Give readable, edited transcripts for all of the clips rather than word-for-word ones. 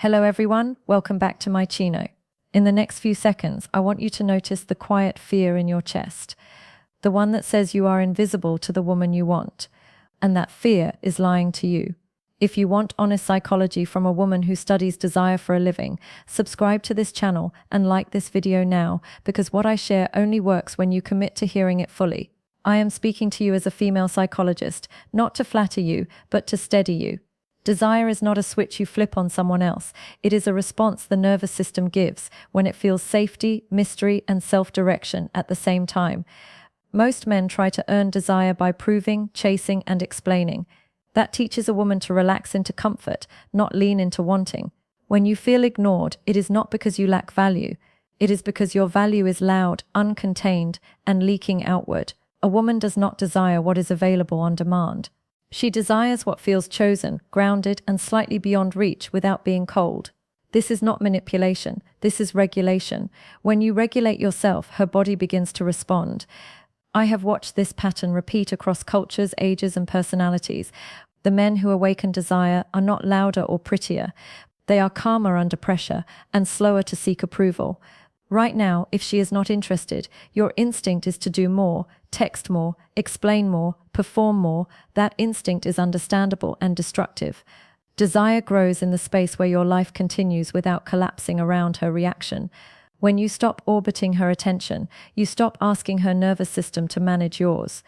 Hello everyone, welcome back to my chino. In the next few seconds, I want you to notice the quiet fear in your chest, the one that says you are invisible to the woman you want, and that fear is lying to you. If you want honest psychology from a woman who studies desire for a living, subscribe to this channel and like this video now, because what I share only works when you commit to hearing it fully. I am speaking to you as a female psychologist, not to flatter you, but to steady you. Desire is not a switch you flip on someone else. It is a response the nervous system gives when it feels safety, mystery, and self-direction at the same time. Most men try to earn desire by proving, chasing, and explaining. That teaches a woman to relax into comfort, not lean into wanting. When you feel ignored, it is not because you lack value. It is because your value is loud, uncontained, and leaking outward. A woman does not desire what is available on demand. She desires what feels chosen, grounded, and slightly beyond reach without being cold. This is not manipulation. This is regulation. When you regulate yourself, her body begins to respond. I have watched this pattern repeat across cultures, ages, and personalities. The men who awaken desire are not louder or prettier. They are calmer under pressure and slower to seek approval. Right now, if she is not interested, your instinct is to do more, text more, explain more, perform more. That instinct is understandable and destructive. Desire grows in the space where your life continues without collapsing around her reaction. When you stop orbiting her attention, you stop asking her nervous system to manage yours.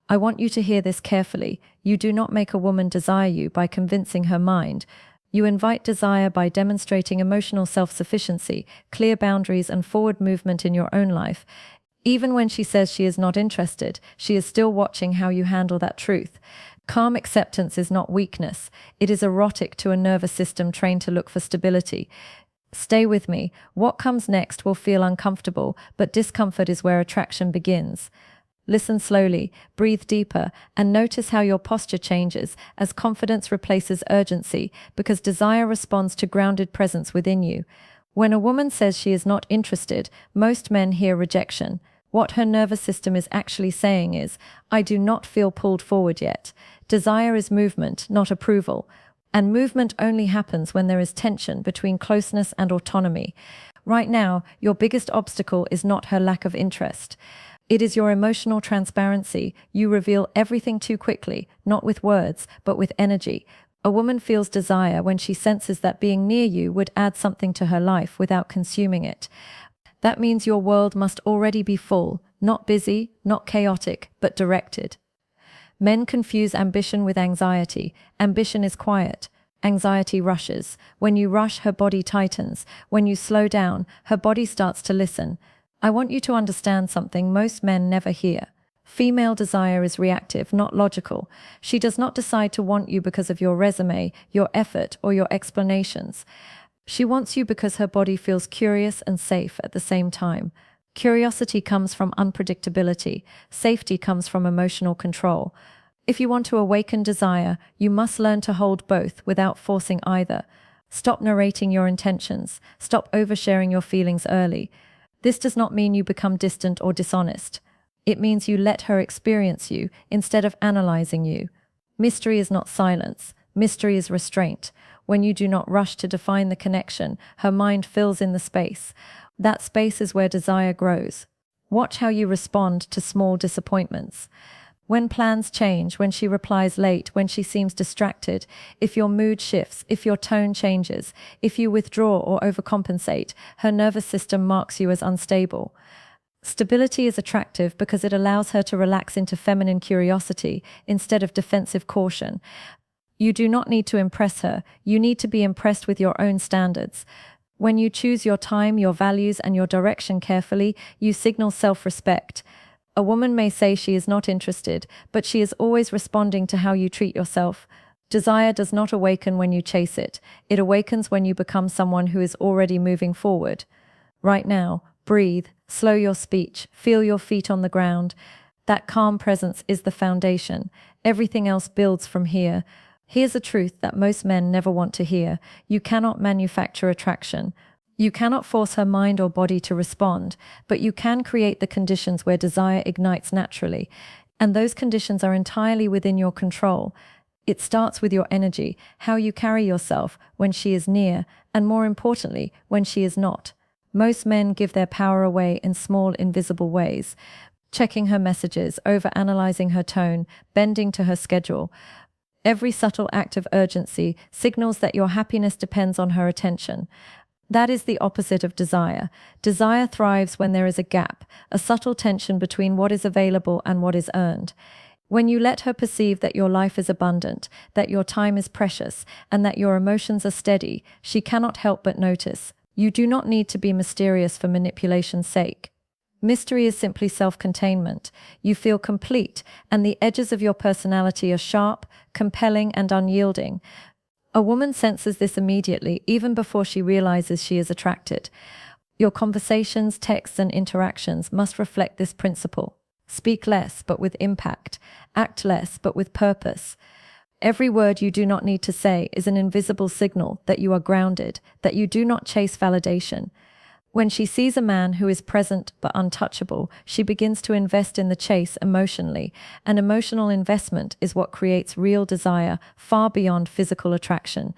I want you to hear this carefully. You do not make a woman desire you by convincing her mind. You invite desire by demonstrating emotional self-sufficiency, clear boundaries, and forward movement in your own life. Even when she says she is not interested, she is still watching how you handle that truth. Calm acceptance is not weakness. It is erotic to a nervous system trained to look for stability. Stay with me. What comes next will feel uncomfortable, but discomfort is where attraction begins. Listen slowly, breathe deeper, and notice how your posture changes as confidence replaces urgency, because desire responds to grounded presence within you. When a woman says she is not interested, most men hear rejection. What her nervous system is actually saying is, I do not feel pulled forward yet. Desire is movement, not approval. And movement only happens when there is tension between closeness and autonomy. Right now, your biggest obstacle is not her lack of interest. It is your emotional transparency. You reveal everything too quickly, not with words, but with energy. A woman feels desire when she senses that being near you would add something to her life without consuming it. That means your world must already be full, not busy, not chaotic, but directed. Men confuse ambition with anxiety. Ambition is quiet. Anxiety rushes. When you rush, her body tightens. When you slow down, her body starts to listen. I want you to understand something most men never hear. Female desire is reactive, not logical. She does not decide to want you because of your resume, your effort, or your explanations. She wants you because her body feels curious and safe at the same time. Curiosity comes from unpredictability. Safety comes from emotional control. If you want to awaken desire, you must learn to hold both without forcing either. Stop narrating your intentions. Stop oversharing your feelings early. This does not mean you become distant or dishonest. It means you let her experience you instead of analyzing you. Mystery is not silence. Mystery is restraint. When you do not rush to define the connection, her mind fills in the space. That space is where desire grows. Watch how you respond to small disappointments. When plans change, when she replies late, when she seems distracted, if your mood shifts, if your tone changes, if you withdraw or overcompensate, her nervous system marks you as unstable. Stability is attractive because it allows her to relax into feminine curiosity instead of defensive caution. You do not need to impress her. You need to be impressed with your own standards. When you choose your time, your values, and your direction carefully, you signal self-respect. A woman may say she is not interested, but she is always responding to how you treat yourself. Desire does not awaken when you chase it. It awakens when you become someone who is already moving forward. Right now, breathe, slow your speech, feel your feet on the ground. That calm presence is the foundation. Everything else builds from here. Here's a truth that most men never want to hear. You cannot manufacture attraction. You cannot force her mind or body to respond, but you can create the conditions where desire ignites naturally. And those conditions are entirely within your control. It starts with your energy, how you carry yourself when she is near, and more importantly, when she is not. Most men give their power away in small, invisible ways, checking her messages, overanalyzing her tone, bending to her schedule. Every subtle act of urgency signals that your happiness depends on her attention. That is the opposite of desire. Desire thrives when there is a gap, a subtle tension between what is available and what is earned. When you let her perceive that your life is abundant, that your time is precious, and that your emotions are steady, she cannot help but notice. You do not need to be mysterious for manipulation's sake. Mystery is simply self-containment. You feel complete, and the edges of your personality are sharp, compelling, and unyielding. A woman senses this immediately, even before she realizes she is attracted. Your conversations, texts, and interactions must reflect this principle. Speak less, but with impact. Act less, but with purpose. Every word you do not need to say is an invisible signal that you are grounded, that you do not chase validation. When she sees a man who is present but untouchable, she begins to invest in the chase emotionally. An emotional investment is what creates real desire, far beyond physical attraction.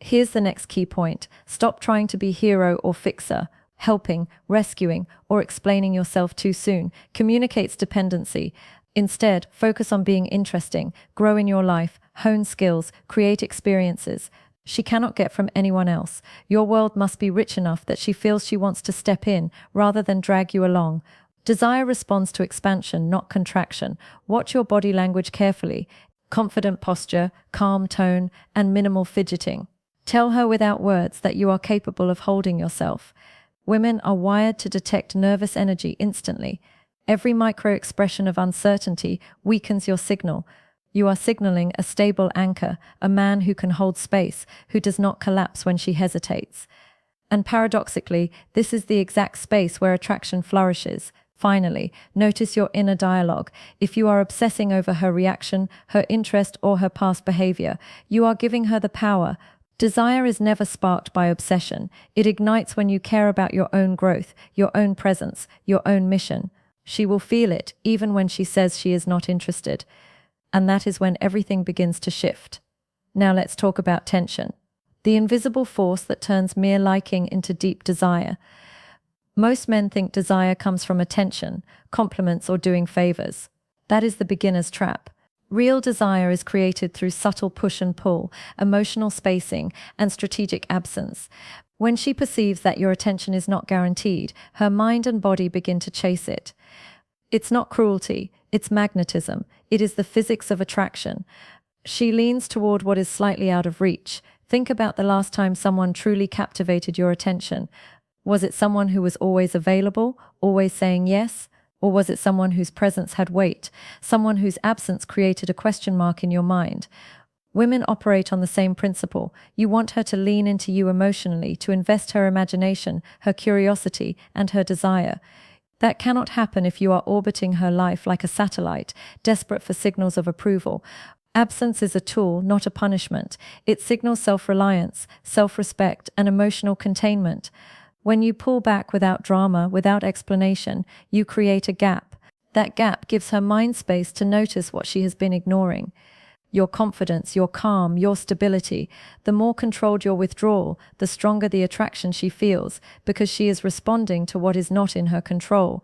Here's the next key point. Stop trying to be hero or fixer. Helping, rescuing, or explaining yourself too soon communicates dependency. Instead, focus on being interesting, grow in your life, hone skills, create experiences she cannot get from anyone else. Your world must be rich enough that she feels she wants to step in rather than drag you along. Desire responds to expansion, not contraction. Watch your body language carefully. Confident posture, calm tone, and minimal fidgeting. Tell her without words that you are capable of holding yourself. Women are wired to detect nervous energy instantly. Every micro-expression of uncertainty weakens your signal. You are signaling a stable anchor, a man who can hold space, who does not collapse when she hesitates. And paradoxically, this is the exact space where attraction flourishes. Finally, notice your inner dialogue. If you are obsessing over her reaction, her interest, or her past behavior, you are giving her the power. Desire is never sparked by obsession. It ignites when you care about your own growth, your own presence, your own mission. She will feel it, even when she says she is not interested. And that is when everything begins to shift. Now let's talk about tension, the invisible force that turns mere liking into deep desire. Most men think desire comes from attention, compliments, or doing favors. That is the beginner's trap. Real desire is created through subtle push and pull, emotional spacing, and strategic absence. When she perceives that your attention is not guaranteed, her mind and body begin to chase it. It's not cruelty, it's magnetism. It is the physics of attraction. She leans toward what is slightly out of reach. Think about the last time someone truly captivated your attention. Was it someone who was always available, always saying yes? Or was it someone whose presence had weight, someone whose absence created a question mark in your mind? Women operate on the same principle. You want her to lean into you emotionally, to invest her imagination, her curiosity, and her desire. That cannot happen if you are orbiting her life like a satellite, desperate for signals of approval. Absence is a tool, not a punishment. It signals self-reliance, self-respect, and emotional containment. When you pull back without drama, without explanation, you create a gap. That gap gives her mind space to notice what she has been ignoring. Your confidence, your calm, your stability. The more controlled your withdrawal, the stronger the attraction she feels, because she is responding to what is not in her control.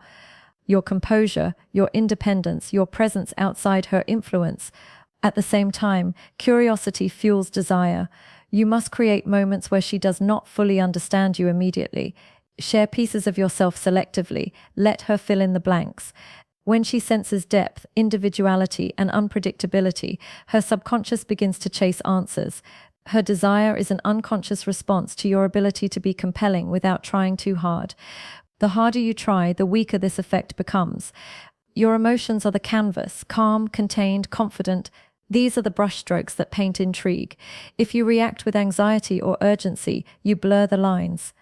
Your composure, your independence, your presence outside her influence. At the same time, curiosity fuels desire. You must create moments where she does not fully understand you immediately. Share pieces of yourself selectively. Let her fill in the blanks. When she senses depth, individuality, and unpredictability, her subconscious begins to chase answers. Her desire is an unconscious response to your ability to be compelling without trying too hard. The harder you try, the weaker this effect becomes. Your emotions are the canvas, calm, contained, confident. These are the brushstrokes that paint intrigue. If you react with anxiety or urgency, you blur the lines.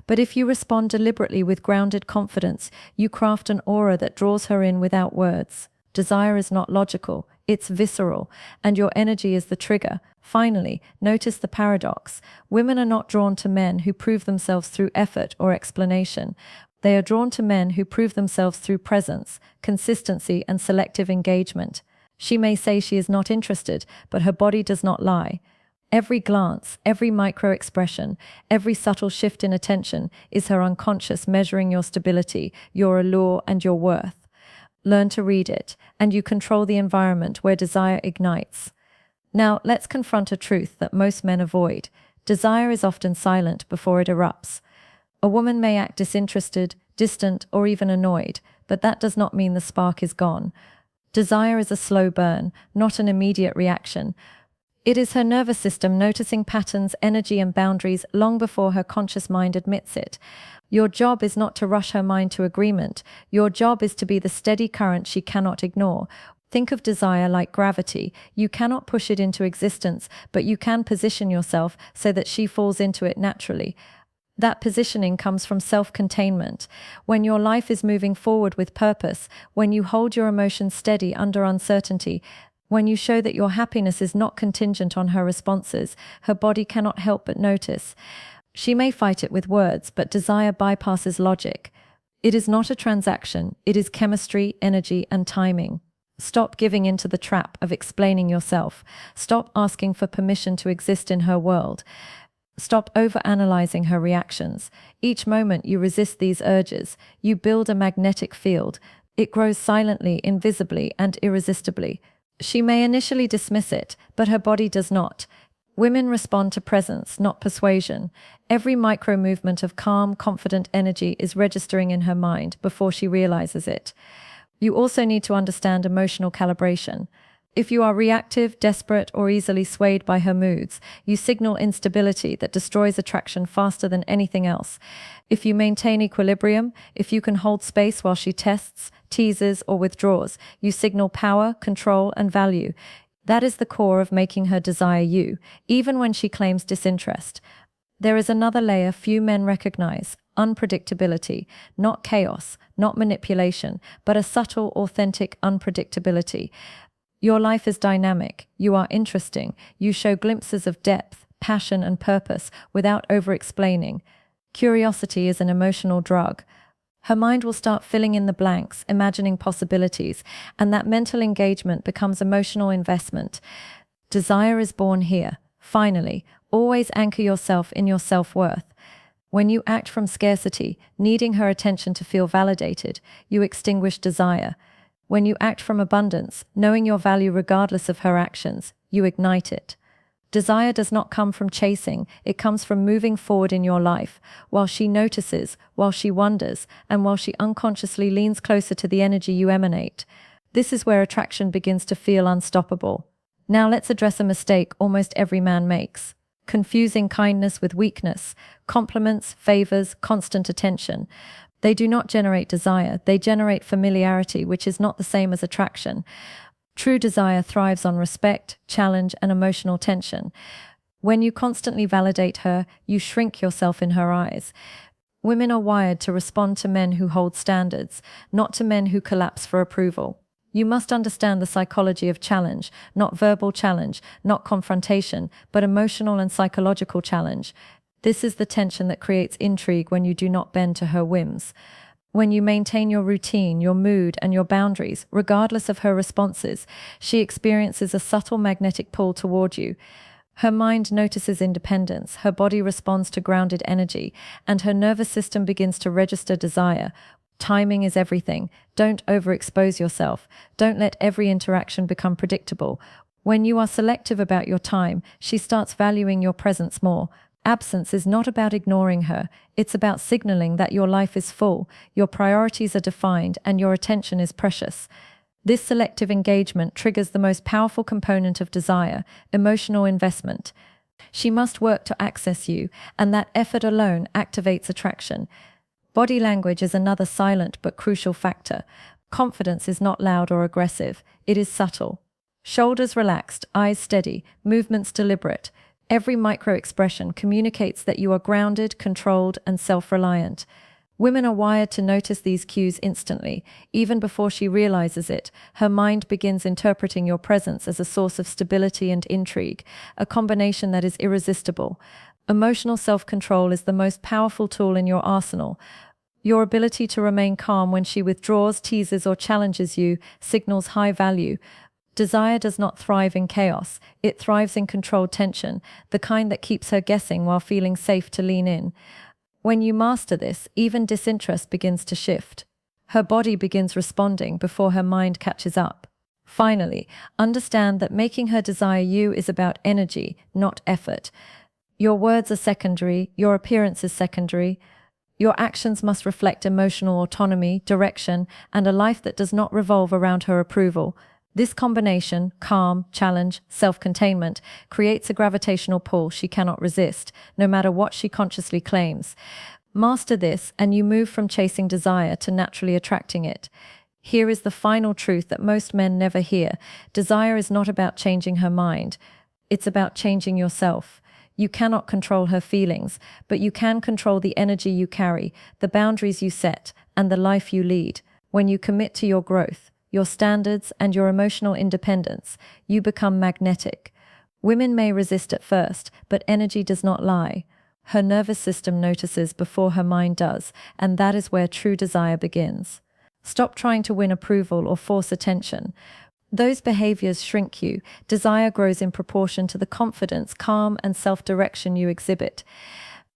But if you respond deliberately with grounded confidence, you craft an aura that draws her in without words. Desire is not logical, it's visceral, and your energy is the trigger. Finally, notice the paradox. Women are not drawn to men who prove themselves through effort or explanation. They are drawn to men who prove themselves through presence, consistency, and selective engagement. She may say she is not interested, but her body does not lie. Every glance, every micro expression, every subtle shift in attention is her unconscious measuring your stability, your allure, and your worth. Learn to read it, and you control the environment where desire ignites. Now, let's confront a truth that most men avoid. Desire is often silent before it erupts. A woman may act disinterested, distant, or even annoyed, but that does not mean the spark is gone. Desire is a slow burn, not an immediate reaction. It is her nervous system noticing patterns, energy, and boundaries long before her conscious mind admits it. Your job is not to rush her mind to agreement. Your job is to be the steady current she cannot ignore. Think of desire like gravity. You cannot push it into existence, but you can position yourself so that she falls into it naturally. That positioning comes from self-containment. When your life is moving forward with purpose, when you hold your emotions steady under uncertainty, when you show that your happiness is not contingent on her responses, her body cannot help but notice. She may fight it with words, but desire bypasses logic. It is not a transaction, it is chemistry, energy, and timing. Stop giving into the trap of explaining yourself. Stop asking for permission to exist in her world. Stop overanalyzing her reactions. Each moment you resist these urges, you build a magnetic field. It grows silently, invisibly, and irresistibly. She may initially dismiss it, but her body does not. Women respond to presence, not persuasion. Every micro movement of calm, confident energy is registering in her mind before she realizes it. You also need to understand emotional calibration. If you are reactive, desperate, or easily swayed by her moods, you signal instability that destroys attraction faster than anything else. If you maintain equilibrium, if you can hold space while she tests, teases, or withdraws, you signal power, control, and value. That is the core of making her desire you, even when she claims disinterest. There is another layer few men recognize: unpredictability, not chaos, not manipulation, but a subtle, authentic unpredictability. Your life is dynamic, you are interesting, you show glimpses of depth, passion, and purpose without over-explaining. Curiosity is an emotional drug. Her mind will start filling in the blanks, imagining possibilities, and that mental engagement becomes emotional investment. Desire is born here. Finally, always anchor yourself in your self-worth. When you act from scarcity, needing her attention to feel validated, you extinguish desire. When you act from abundance, knowing your value regardless of her actions, you ignite it. Desire does not come from chasing, it comes from moving forward in your life, while she notices, while she wonders, and while she unconsciously leans closer to the energy you emanate. This is where attraction begins to feel unstoppable. Now let's address a mistake almost every man makes: confusing kindness with weakness, compliments, favors, constant attention. They do not generate desire, they generate familiarity, which is not the same as attraction. True desire thrives on respect, challenge, and emotional tension. When you constantly validate her, you shrink yourself in her eyes. Women are wired to respond to men who hold standards, not to men who collapse for approval. You must understand the psychology of challenge, not verbal challenge, not confrontation, but emotional and psychological challenge. This is the tension that creates intrigue when you do not bend to her whims. When you maintain your routine, your mood, and your boundaries, regardless of her responses, she experiences a subtle magnetic pull toward you. Her mind notices independence, her body responds to grounded energy, and her nervous system begins to register desire. Timing is everything. Don't overexpose yourself. Don't let every interaction become predictable. When you are selective about your time, she starts valuing your presence more. Absence is not about ignoring her. It's about signaling that your life is full, your priorities are defined, and your attention is precious. This selective engagement triggers the most powerful component of desire: emotional investment. She must work to access you, and that effort alone activates attraction. Body language is another silent but crucial factor. Confidence is not loud or aggressive. It is subtle. Shoulders relaxed, eyes steady, movements deliberate. Every micro-expression communicates that you are grounded, controlled, and self-reliant. Women are wired to notice these cues instantly. Even before she realizes it, her mind begins interpreting your presence as a source of stability and intrigue, a combination that is irresistible. Emotional self-control is the most powerful tool in your arsenal. Your ability to remain calm when she withdraws, teases, or challenges you signals high value. Desire does not thrive in chaos, it thrives in controlled tension, the kind that keeps her guessing while feeling safe to lean in. When you master this, even disinterest begins to shift. Her body begins responding before her mind catches up. Finally, understand that making her desire you is about energy, not effort. Your words are secondary, your appearance is secondary. Your actions must reflect emotional autonomy, direction, and a life that does not revolve around her approval. This combination, calm, challenge, self-containment, creates a gravitational pull she cannot resist, no matter what she consciously claims. Master this, and you move from chasing desire to naturally attracting it. Here is the final truth that most men never hear. Desire is not about changing her mind. It's about changing yourself. You cannot control her feelings, but you can control the energy you carry, the boundaries you set, and the life you lead. When you commit to your growth, your standards, and your emotional independence, you become magnetic. Women may resist at first, but energy does not lie. Her nervous system notices before her mind does, and that is where true desire begins. Stop trying to win approval or force attention. Those behaviors shrink you. Desire grows in proportion to the confidence, calm, and self-direction you exhibit.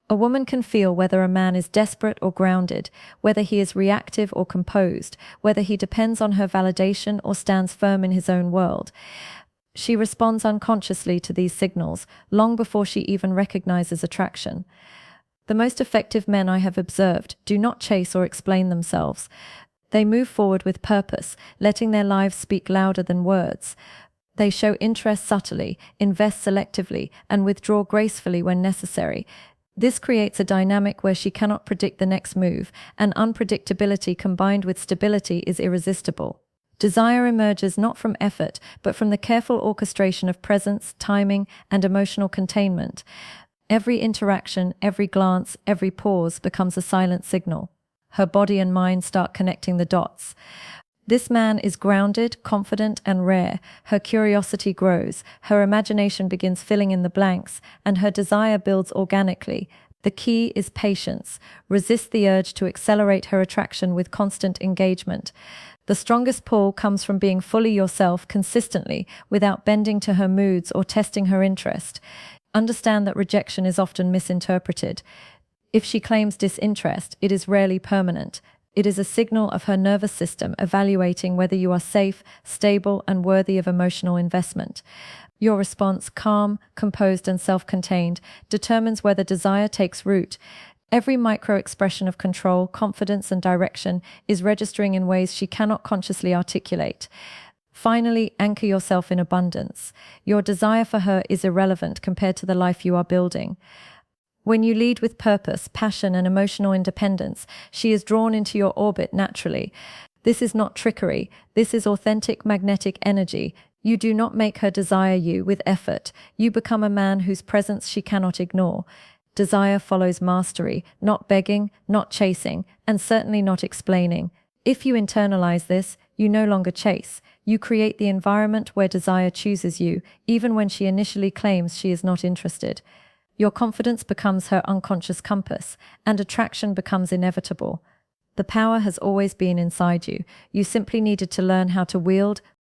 A woman can feel whether a man is desperate or grounded, whether he is reactive or composed, whether he depends on her validation or stands firm in his own world. She responds unconsciously to these signals, long before she even recognizes attraction. The most effective men I have observed do not chase or explain themselves. They move forward with purpose, letting their lives speak louder than words. They show interest subtly, invest selectively, and withdraw gracefully when necessary. This creates a dynamic where she cannot predict the next move, and unpredictability combined with stability is irresistible. Desire emerges not from effort, but from the careful orchestration of presence, timing, and emotional containment. Every interaction, every glance, every pause becomes a silent signal. Her body and mind start connecting the dots. This man is grounded, confident, and rare. Her curiosity grows, her imagination begins filling in the blanks, and her desire builds organically. The key is patience. Resist the urge to accelerate her attraction with constant engagement. The strongest pull comes from being fully yourself consistently, without bending to her moods or testing her interest. Understand that rejection is often misinterpreted. If she claims disinterest, it is rarely permanent. It is a signal of her nervous system evaluating whether you are safe, stable, and worthy of emotional investment. Your response, calm, composed, and self-contained, determines whether desire takes root. Every micro-expression of control, confidence, and direction is registering in ways she cannot consciously articulate. Finally, anchor yourself in abundance. Your desire for her is irrelevant compared to the life you are building. When you lead with purpose, passion, and emotional independence, she is drawn into your orbit naturally. This is not trickery. This is authentic magnetic energy. You do not make her desire you with effort. You become a man whose presence she cannot ignore. Desire follows mastery, not begging, not chasing, and certainly not explaining. If you internalize this, you no longer chase. You create the environment where desire chooses you, even when she initially claims she is not interested. Your confidence becomes her unconscious compass, and attraction becomes inevitable. The power has always been inside you. You simply needed to learn how to wield,